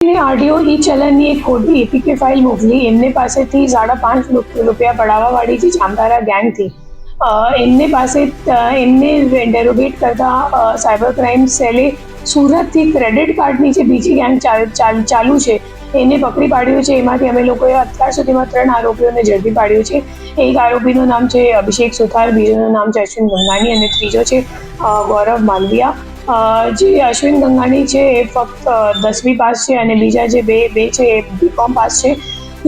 RTO ઈ ચલણની એક ખોટી APK file મોકલી. એમને પાસેથી ₹5.5 પડાવવાવાળી જે જામતારા ગેંગથી એમને ઇન્ટેરોગેટ કરતા સાયબર ક્રાઇમ સેલે સુરતથી ક્રેડિટ કાર્ડની જે બીજી ગેંગ ચાલુ છે એને પકડી પાડ્યું છે. એમાંથી અમે લોકોએ અત્યાર સુધીમાં 3 આરોપીઓને ઝડપી પાડ્યું છે. એક આરોપીનું નામ છે અભિષેક સુથાર, બીજાનું નામ છે અશ્વિન ગંગાણી અને ત્રીજો છે ગૌરવ માલવિયા. જે અશ્વિન ગંગાણી છે એ ફક્ત 10મી પાસ છે અને બીજા જે બે છે એ બીકોમ પાસ છે.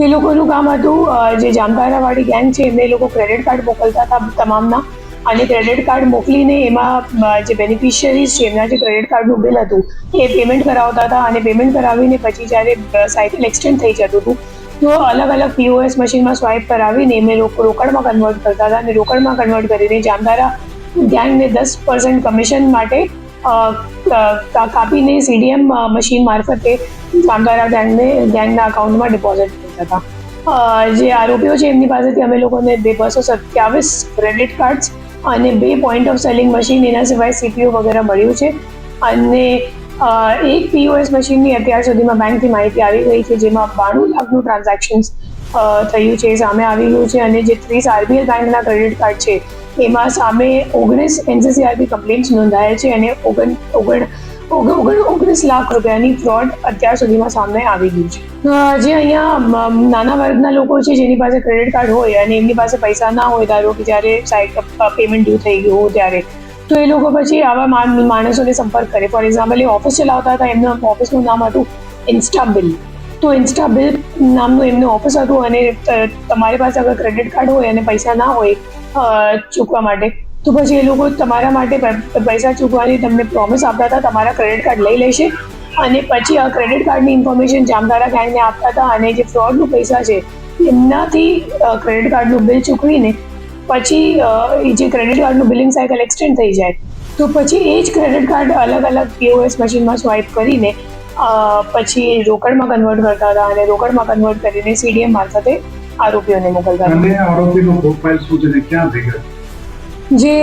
એ લોકોનું કામ હતું જે જામતારાવાળી ગેંગ છે એમને લોકો ક્રેડિટ કાર્ડ મોકલતા હતા તમામના, અને ક્રેડિટ કાર્ડ મોકલીને એમાં જે બેનિફિશિયરીઝ છે એમના જે ક્રેડિટ કાર્ડનું બિલ હતું એ પેમેન્ટ કરાવતા હતા, અને પેમેન્ટ કરાવીને પછી જ્યારે સાયકલ એક્સટેન્ડ થઈ જતું હતું તો અલગ અલગ POS મશીનમાં સ્વાઇપ કરાવીને એમને લોકો રોકડમાં કન્વર્ટ કરતા હતા, અને રોકડમાં કન્વર્ટ કરીને જામતારા ગેંગને 10% કમિશન માટે કાપીને CDM મશીન મારફતે જામતારા ગેંગના અકાઉન્ટમાં ડિપોઝિટ કરતા હતા. જે આરોપીઓ છે એમની પાસેથી અમે લોકોને 227 ક્રેડિટ કાર્ડ્સ અને 2 પોઈન્ટ ઓફ સેલિંગ મશીન, એના સિવાય CPU વગેરે મળ્યું છે. અને એક POS મશીનની અત્યાર સુધીમાં બેંકથી માહિતી આવી ગઈ છે જેમાં 92 લાખનું ટ્રાન્ઝેક્શન્સ થયું છે, સામે આવી ગયું છે. અને જે 30 RBL બેંકના ક્રેડિટ કાર્ડ છે એમાં સામે 19 NCCRP કમ્પ્લેન્ટ્સ નોંધાયા છે અને 19 લાખ રૂપિયાની ફ્રોડ અત્યાર સુધીમાં સામે આવી ગયું છે. જે અહીંયા નાના વર્ગના લોકો છે જેની પાસે ક્રેડિટ કાર્ડ હોય અને એમની પાસે પૈસા ના હોય, ધારો કે જ્યારે પેમેન્ટ ડ્યુ થઈ ગયું હોય ત્યારે, તો એ લોકો પછી આવા માણસોને સંપર્ક કરે. ફોર એક્ઝામ્પલ, એ ઓફિસ ચલાવતા હતા, એમનું ઓફિસનું નામ હતું ઇન્સ્ટાબિલ. તો ઇન્સ્ટાબિલ નામનું એમનું ઓફિસ હતું, અને તમારી પાસે અગર ક્રેડિટ કાર્ડ હોય અને પૈસા ના હોય ચૂકવા માટે, તો પછી એ લોકો તમારા માટે પૈસા ચૂકવાની તમને પ્રોમિસ આપતા હતા, તમારા ક્રેડિટ કાર્ડ લઈ લેશે અને પછી આ ક્રેડિટ કાર્ડની ઇન્ફોર્મેશન જામતારા ગેંગને આપતા હતા, અને જે ફ્રોડનું પૈસા છે એમનાથી ક્રેડિટ કાર્ડનું બિલ ચૂકવીને પછી જે ક્રેડિટ કાર્ડનું બિલિંગ સાયકલ એક્સટેન્ડ થઈ જાય તો પછી એ જ ક્રેડિટ કાર્ડ અલગ અલગ POS મશીનમાં સ્વાઇપ કરીને પછી રોકડમાં કન્વર્ટ કરતા હતા, અને રોકડમાં કન્વર્ટ કરીને CDM મારફતે આરોપીઓને મોકલતા હતા. અને આરોપીનો પ્રોફાઇલ શું છે ને ક્યાં થઈ ગયો? જે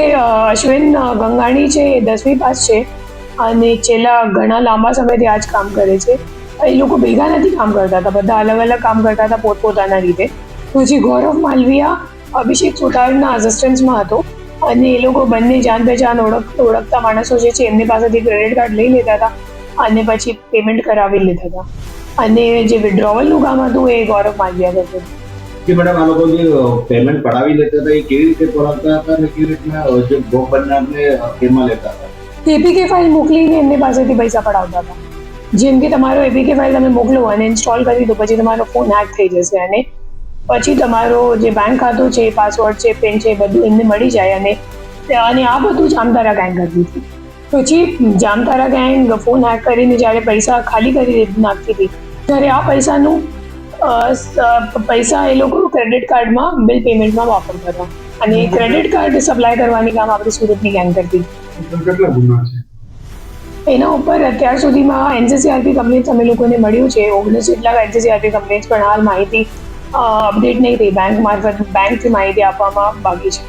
અશ્વિન ગંગાણી છે એ 10મી પાસ છે અને છેલ્લા ઘણા લાંબા સમયથી આ જ કામ કરે છે. એ લોકો ભેગા નથી કામ કરતા હતા, બધા અલગ અલગ કામ કરતા હતા પોતપોતાના રીતે. પછી ગૌરવ માલવિયા અભિષેક સુથારના અસિસ્ટન્સમાં હતો, અને એ લોકો બંને જાન પહેચાન ઓળખતા માણસો જે છે એમની પાસેથી ક્રેડિટ કાર્ડ લઈ લેતા હતા અને પછી પેમેન્ટ કરાવી લેતા હતા. અને જે વિડ્રોવલનું કામ હતું એ ગૌરવ માલવિયા કરતો હતો. કે મેડમ આ લોકો જે પેમેન્ટ પડાવી લેતા હતા એ કેવી રીતે પડાવતા હતા અને કેવી રીતના જે ભોગ બનનારને એમાં લેતા હતા? એપીકે ફાઇલ મોકલીને એમની પાસેથી પૈસા પડાવતા હતા. જેમ કે તમારો એપીકે ફાઇલ તમે મોકલો અને ઇન્સ્ટોલ કરી દો, પછી તમારો ફોન હેક થઈ જશે અને પછી તમારો જે બેંક ખાતું છે, પાસવર્ડ છે, પિન છે, બધું એમને મળી જાય. અને આ બધું જામતારા ગેંગ કરતી હતી. પછી જામતારા ગેંગ ફોન હેક કરીને જ્યારે પૈસા ખાલી કરી નાખતી હતી ત્યારે આ પૈસા એ લોકો ક્રેડિટ કાર્ડમાં બિલ પેમેન્ટમાં વાપરતા હતા, અને ક્રેડિટ કાર્ડ સપ્લાય કરવાની કામ આપણી સુરતની ગેંગ કરતી. કેટલા ગુના છે એના ઉપર અત્યાર સુધીમાં NCCRP કમ્પ્લેન્ટ્સ અમે લોકોને મળ્યું છે 19 જેટલા NCCRP કમ્પ્લેન્ટ્સ, પણ હાલ માહિતી અપડેટ નહીં થઈ. બેંકથી માહિતી આપવામાં બાકી છે.